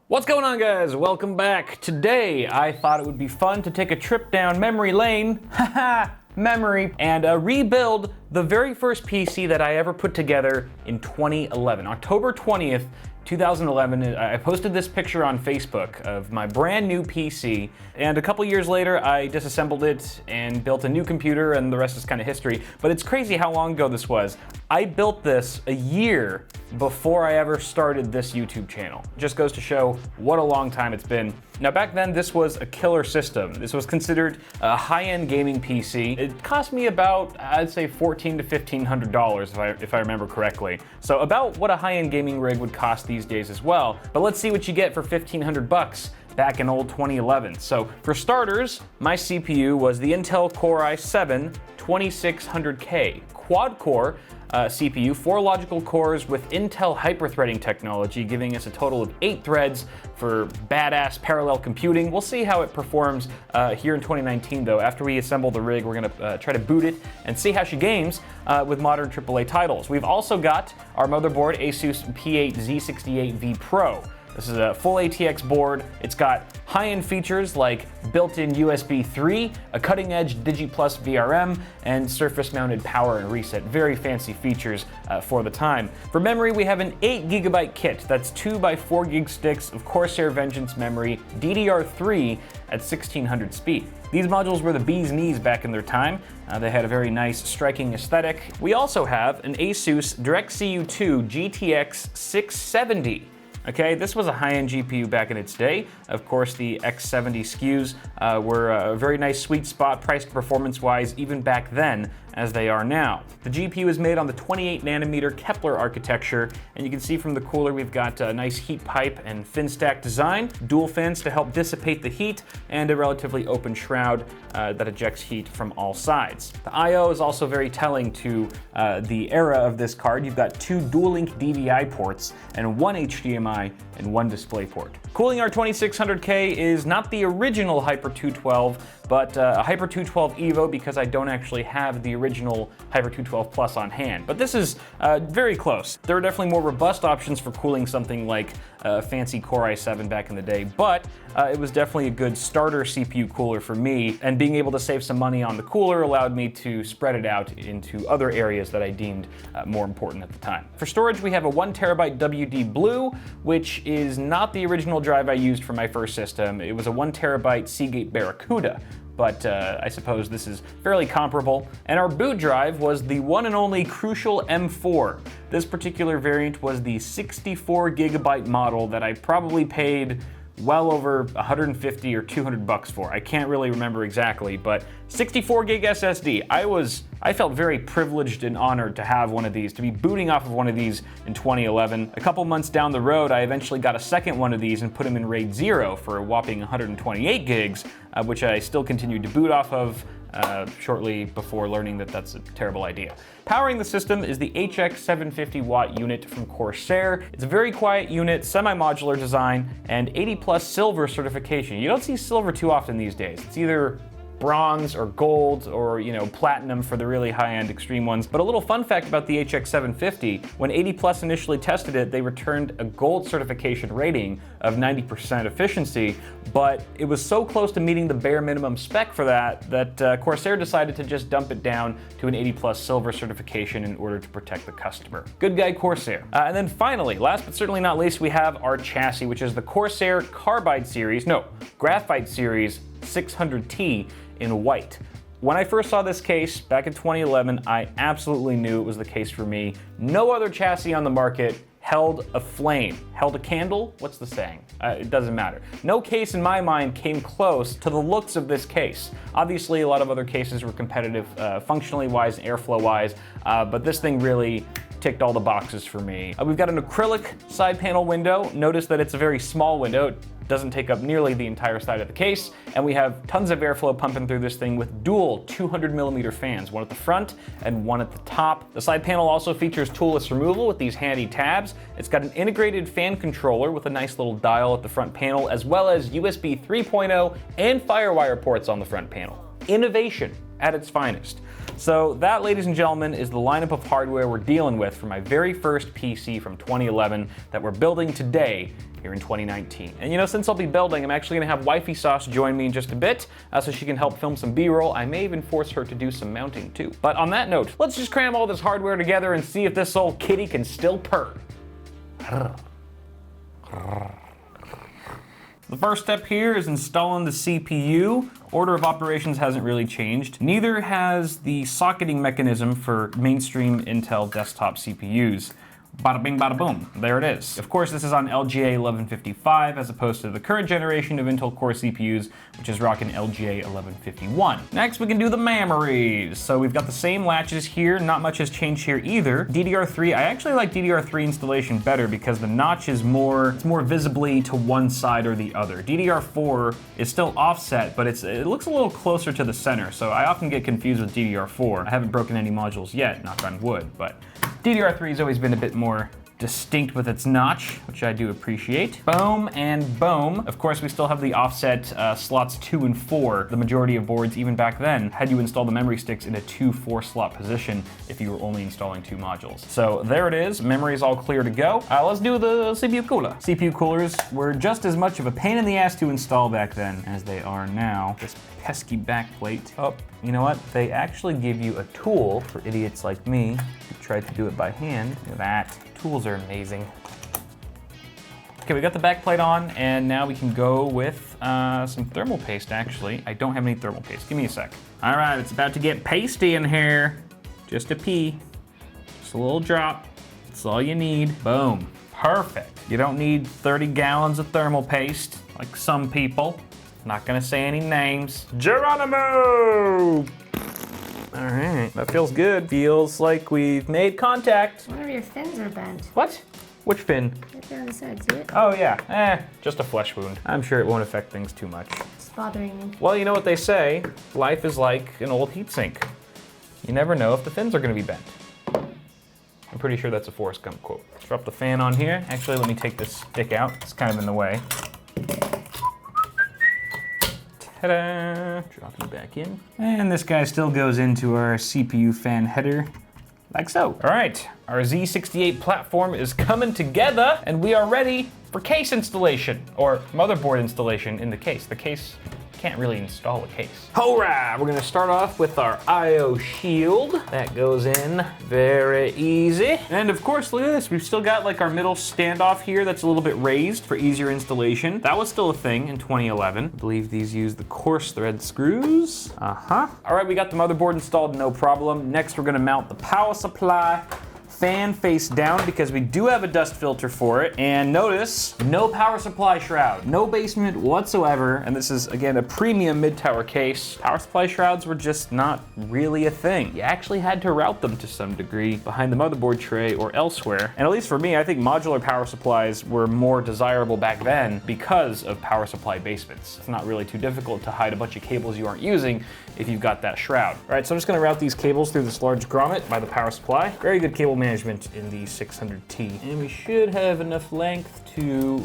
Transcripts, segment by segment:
What's going on, guys? Welcome back. Today, I thought it would be fun to take a trip down memory lane, memory, and rebuild the very first PC that I ever put together in 2011. October 20th, 2011, I posted this picture on Facebook of my brand new PC, and a couple years later, I disassembled it and built a new computer, and the rest is kind of history. But it's crazy how long ago this was. I built this a year before I ever started this YouTube channel. Just goes to show what a long time it's been. Now, back then, this was a killer system. This was considered a high-end gaming PC. It cost me about, I'd say, $1,400 to $1,500 if I remember correctly. So about what a high-end gaming rig would cost these days as well. But let's see what you get for 1,500 bucks back in old 2011. So for starters, my CPU was the Intel Core i7 2600K quad-core CPU, 4 logical cores with Intel hyperthreading technology, giving us a total of 8 threads for badass parallel computing. We'll see how it performs here in 2019, though. After we assemble the rig, we're gonna try to boot it and see how she games with modern AAA titles. We've also got our motherboard, Asus P8Z68V Pro. This is a full ATX board. It's got high-end features like built-in USB 3, a cutting-edge DigiPlus VRM, and surface-mounted power and reset. Very fancy features for the time. For memory, we have an 8GB kit. That's 2 by 4 gig sticks of Corsair Vengeance memory, DDR3 at 1600 speed. These modules were the bee's knees back in their time. They had a very nice, striking aesthetic. We also have an Asus DirectCU2 GTX 670. Okay, this was a high-end GPU back in its day. Of course, the X70 SKUs were a very nice sweet spot, price to performance-wise, even back then, as they are now. The GPU is made on the 28nm Kepler architecture, and you can see from the cooler we've got a nice heat pipe and fin stack design, dual fins to help dissipate the heat, and a relatively open shroud that ejects heat from all sides. The I/O is also very telling to the era of this card. You've got 2 dual-link DVI ports and 1 HDMI and 1 DisplayPort. Cooling our 2600K is not the original Hyper 212, but a Hyper 212 Evo, because I don't actually have the original Hyper 212 Plus on hand. But this is very close. There are definitely more robust options for cooling something like a fancy Core i7 back in the day, but it was definitely a good starter CPU cooler for me, and being able to save some money on the cooler allowed me to spread it out into other areas that I deemed more important at the time. For storage, we have a 1TB WD Blue, which is not the original drive I used for my first system. It was a 1TB Seagate Barracuda, but I suppose this is fairly comparable. And our boot drive was the one and only Crucial M4. This particular variant was the 64GB model that I probably paid well over 150 or 200 bucks for. I can't really remember exactly, but 64 gig SSD. I felt very privileged and honored to have one of these, to be booting off of one of these in 2011. A couple months down the road, I eventually got a second one of these and put them in RAID 0 for a whopping 128 gigs, which I still continued to boot off of shortly before learning that that's a terrible idea. Powering the system is the HX 750 watt unit from Corsair. It's a very quiet unit, semi-modular design, and 80+ silver certification. You don't see silver too often these days. It's either bronze or gold or, platinum for the really high-end extreme ones. But a little fun fact about the HX 750, when 80+ initially tested it, they returned a gold certification rating of 90% efficiency, but it was so close to meeting the bare minimum spec for that Corsair decided to just dump it down to an 80+ silver certification in order to protect the customer. Good guy, Corsair. And then finally, last but certainly not least, we have our chassis, which is the Corsair Graphite Series 600T in white. When I first saw this case back in 2011, I absolutely knew it was the case for me. No other chassis on the market held a flame. Held a candle? What's the saying? It doesn't matter. No case in my mind came close to the looks of this case. Obviously, a lot of other cases were competitive functionally wise and airflow wise, but this thing really ticked all the boxes for me. We've got an acrylic side panel window. Notice that it's a very small window. It doesn't take up nearly the entire side of the case, and we have tons of airflow pumping through this thing with dual 200mm fans, one at the front and one at the top. The side panel also features toolless removal with these handy tabs. It's got an integrated fan controller with a nice little dial at the front panel, as well as USB 3.0 and FireWire ports on the front panel. Innovation at its finest. So that, ladies and gentlemen, is the lineup of hardware we're dealing with for my very first PC from 2011 that we're building today here in 2019. And you know, since I'll be building, I'm actually gonna have Wifey Sauce join me in just a bit, so she can help film some B-roll. I may even force her to do some mounting too. But on that note, let's just cram all this hardware together and see if this old kitty can still purr. The first step here is installing the CPU. Order of operations hasn't really changed. Neither has the socketing mechanism for mainstream Intel desktop CPUs. Bada bing, bada boom. There it is. Of course, this is on LGA 1155 as opposed to the current generation of Intel Core CPUs, which is rocking LGA 1151. Next, we can do the memories. So we've got the same latches here. Not much has changed here either. DDR3, I actually like DDR3 installation better because the notch is more visibly to one side or the other. DDR4 is still offset, but it looks a little closer to the center. So I often get confused with DDR4. I haven't broken any modules yet, knock on wood, but DDR3 has always been a bit more distinct with its notch, which I do appreciate. Boom and boom. Of course, we still have the offset slots 2 and 4. The majority of boards, even back then, had you install the memory sticks in a 2-4 slot position if you were only installing 2 modules. So there it is. Memory is all clear to go. Let's do the CPU cooler. CPU coolers were just as much of a pain in the ass to install back then as they are now. This pesky backplate. Oh, you know what? They actually give you a tool for idiots like me who tried to do it by hand. Look at that. Tools are amazing. Okay, we got the backplate on, and now we can go with some thermal paste, actually. I don't have any thermal paste. Give me a sec. All right, it's about to get pasty in here. Just a pee. Just a little drop. That's all you need. Boom. Perfect. You don't need 30 gallons of thermal paste, like some people. Not gonna say any names. Geronimo! All right, that feels good. Feels like we've made contact. One of your fins are bent. What? Which fin? Right there on the side, see it? Oh yeah, just a flesh wound. I'm sure it won't affect things too much. It's bothering me. Well, you know what they say, life is like an old heatsink. You never know if the fins are gonna be bent. I'm pretty sure that's a Forrest Gump quote. Let's drop the fan on here. Actually, let me take this stick out. It's kind of in the way. Ta-da! Drop it back in. And this guy still goes into our CPU fan header, like so. All right, our Z68 platform is coming together, and we are ready for case installation, or motherboard installation in the case. The case can't really install a case. All right, we're gonna start off with our IO shield. That goes in very easy. And of course, look at this. We've still got like our middle standoff here that's a little bit raised for easier installation. That was still a thing in 2011. I believe these use the coarse thread screws. All right, we got the motherboard installed, no problem. Next, we're gonna mount the power supply. Fan face down because we do have a dust filter for it. And notice, no power supply shroud, no basement whatsoever. And this is, again, a premium mid-tower case. Power supply shrouds were just not really a thing. You actually had to route them to some degree behind the motherboard tray or elsewhere. And at least for me, I think modular power supplies were more desirable back then because of power supply basements. It's not really too difficult to hide a bunch of cables you aren't using if you've got that shroud. All right, so I'm just gonna route these cables through this large grommet by the power supply. Very good cable management in the 600T. And we should have enough length to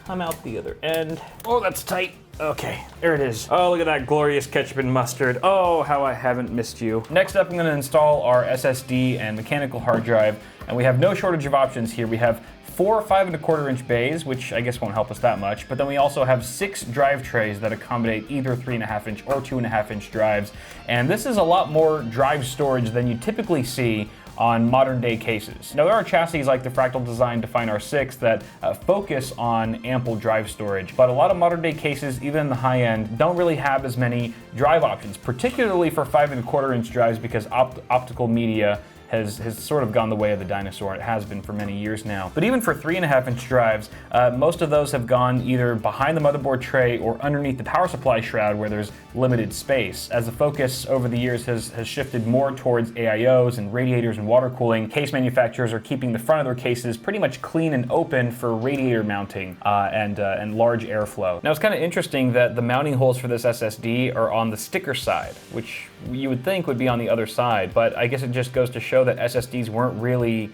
come out the other end. Oh, that's tight. Okay, there it is. Oh, look at that glorious ketchup and mustard. Oh, how I haven't missed you. Next up, I'm gonna install our SSD and mechanical hard drive, and we have no shortage of options here. We have 4 5¼ inch bays, which I guess won't help us that much, but then we also have 6 drive trays that accommodate either 3.5 inch or 2.5 inch drives, and this is a lot more drive storage than you typically see on modern day cases. Now there are chassis like the Fractal Design Define R6 that focus on ample drive storage, but a lot of modern day cases, even in the high end, don't really have as many drive options, particularly for 5¼ inch drives because optical media has sort of gone the way of the dinosaur. It has been for many years now. But even for 3.5 inch drives, most of those have gone either behind the motherboard tray or underneath the power supply shroud where there's limited space. As the focus over the years has shifted more towards AIOs and radiators and water cooling, case manufacturers are keeping the front of their cases pretty much clean and open for radiator mounting and large airflow. Now it's kind of interesting that the mounting holes for this SSD are on the sticker side, which you would think would be on the other side, but I guess it just goes to show that SSDs weren't really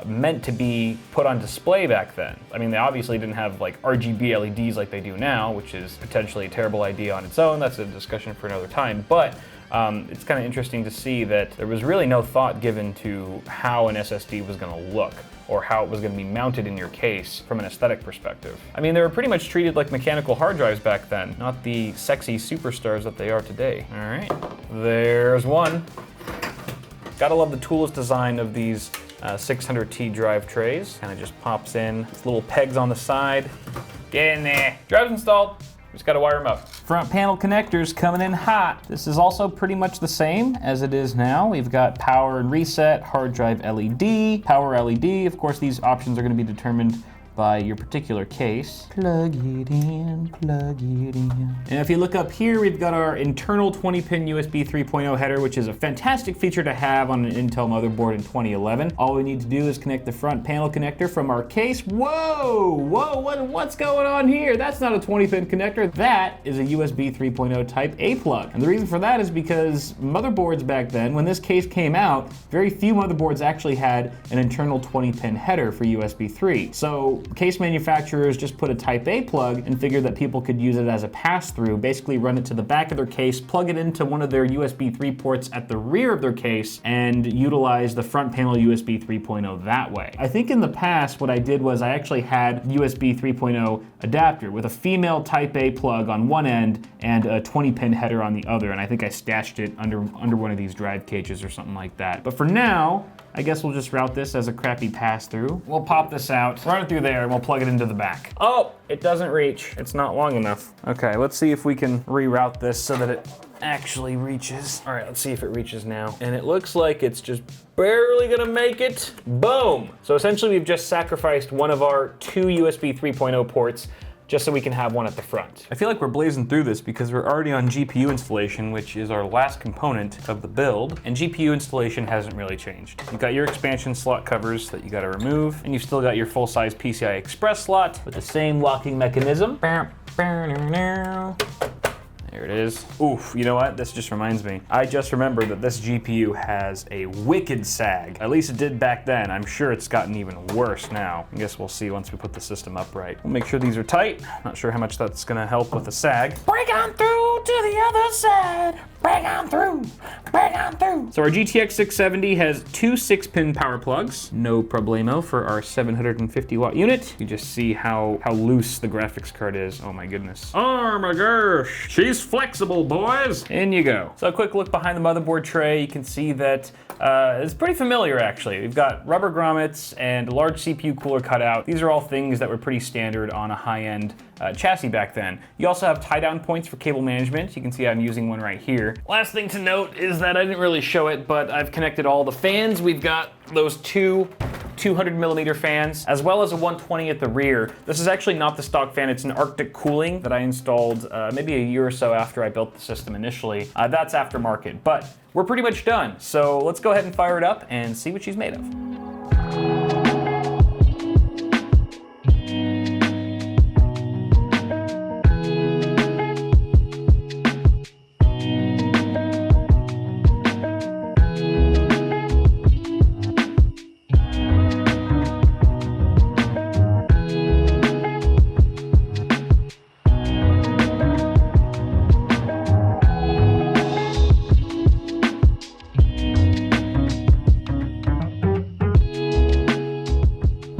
meant to be put on display back then. I mean, they obviously didn't have like RGB LEDs like they do now, which is potentially a terrible idea on its own. That's a discussion for another time. But it's kind of interesting to see that there was really no thought given to how an SSD was going to look or how it was going to be mounted in your case from an aesthetic perspective. I mean, they were pretty much treated like mechanical hard drives back then, not the sexy superstars that they are today. All right, there's one. Gotta love the toolless design of these 600T drive trays. Kind of just pops in, it's little pegs on the side. Get in there. Drive's installed. Just gotta wire them up. Front panel connectors coming in hot. This is also pretty much the same as it is now. We've got power and reset, hard drive LED, power LED. Of course, these options are gonna be determined by your particular case. Plug it in, plug it in. And if you look up here, we've got our internal 20-pin USB 3.0 header, which is a fantastic feature to have on an Intel motherboard in 2011. All we need to do is connect the front panel connector from our case. Whoa, what's going on here? That's not a 20-pin connector. That is a USB 3.0 type A plug. And the reason for that is because motherboards back then, when this case came out, very few motherboards actually had an internal 20-pin header for USB 3. So case manufacturers just put a type A plug and figured that people could use it as a pass-through, basically run it to the back of their case, plug it into one of their USB 3 ports at the rear of their case, and utilize the front panel USB 3.0 that way. I think in the past what I did was I actually had USB 3.0 adapter with a female type A plug on one end and a 20-pin header on the other, and I think I stashed it under one of these drive cages or something like that. But for now, I guess we'll just route this as a crappy pass-through. We'll pop this out, run it through there, and we'll plug it into the back. Oh, it doesn't reach. It's not long enough. Okay, let's see if we can reroute this so that it actually reaches. All right, let's see if it reaches now. And it looks like it's just barely gonna make it. Boom! So essentially we've just sacrificed one of our two USB 3.0 ports just so we can have one at the front. I feel like we're blazing through this because we're already on GPU installation, which is our last component of the build, and GPU installation hasn't really changed. You've got your expansion slot covers that you gotta remove, and you've still got your full-size PCI Express slot with the same locking mechanism. There it is. Oof, you know what? This just reminds me. I just remembered that this GPU has a wicked sag. At least it did back then. I'm sure it's gotten even worse now. I guess we'll see once we put the system up right. We'll make sure these are tight. Not sure how much that's gonna help with the sag. Break on through to the other side. Break on through. Break on through. So our GTX 670 has two 6-pin power plugs. No problemo for our 750-watt unit. You just see how loose the graphics card is. Oh my goodness. Oh my gosh. She's flexible, boys. In you go. So a quick look behind the motherboard tray. You can see that it's pretty familiar, actually. We've got rubber grommets and a large CPU cooler cutout. These are all things that were pretty standard on a high-end chassis back then. You also have tie-down points for cable management. You can see I'm using one right here. Last thing to note is that I didn't really show it, but I've connected all the fans. We've got those two 200mm fans, as well as a 120 at the rear. This is actually not the stock fan, it's an Arctic cooling that I installed maybe a year or so after I built the system initially. That's aftermarket, but we're pretty much done. So let's go ahead and fire it up and see what she's made of.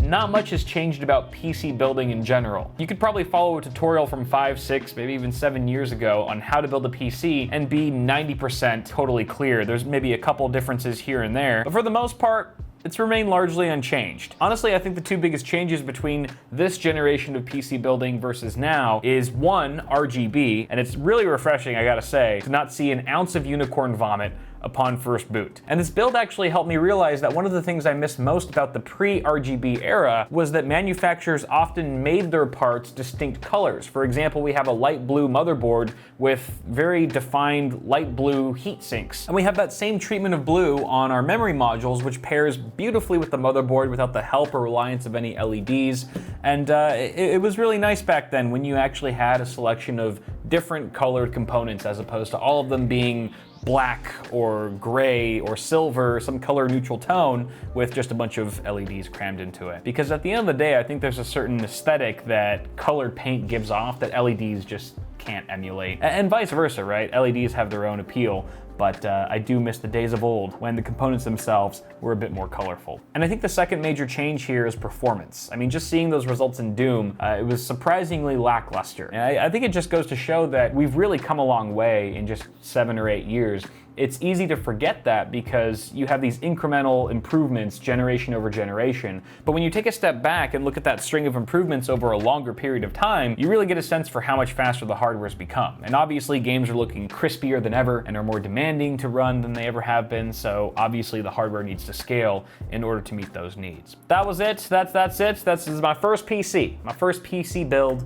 Not much has changed about PC building in general. You could probably follow a tutorial from 5, 6, maybe even 7 years ago on how to build a PC and be 90% totally clear. There's maybe a couple differences here and there, but for the most part, it's remained largely unchanged. Honestly, I think the two biggest changes between this generation of PC building versus now is one, RGB, and it's really refreshing, I gotta say, to not see an ounce of unicorn vomit upon first boot. And this build actually helped me realize that one of the things I missed most about the pre-RGB era was that manufacturers often made their parts distinct colors. For example, we have a light blue motherboard with very defined light blue heat sinks. And we have that same treatment of blue on our memory modules, which pairs beautifully with the motherboard without the help or reliance of any LEDs. And it was really nice back then when you actually had a selection of different colored components as opposed to all of them being black or gray or silver, some color neutral tone with just a bunch of LEDs crammed into it. Because at the end of the day, I think there's a certain aesthetic that colored paint gives off that LEDs just can't emulate. And vice versa, right? LEDs have their own appeal, but I do miss the days of old when the components themselves were a bit more colorful. And I think the second major change here is performance. I mean, just seeing those results in Doom, it was surprisingly lackluster. And I think it just goes to show that we've really come a long way in just 7 or 8 years. It's easy to forget that because you have these incremental improvements generation over generation. But when you take a step back and look at that string of improvements over a longer period of time, you really get a sense for how much faster the hardware's become. And obviously games are looking crispier than ever and are more demanding to run than they ever have been, so obviously the hardware needs to scale in order to meet those needs. That was it. That's it. This is my first PC. My first PC build.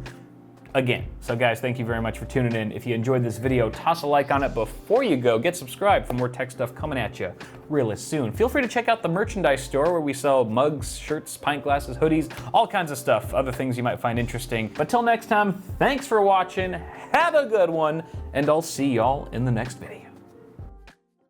Again. So guys, thank you very much for tuning in. If you enjoyed this video, toss a like on it before you go. Get subscribed for more tech stuff coming at you really soon. Feel free to check out the merchandise store where we sell mugs, shirts, pint glasses, hoodies, all kinds of stuff, other things you might find interesting. But till next time, thanks for watching, have a good one, and I'll see y'all in the next video.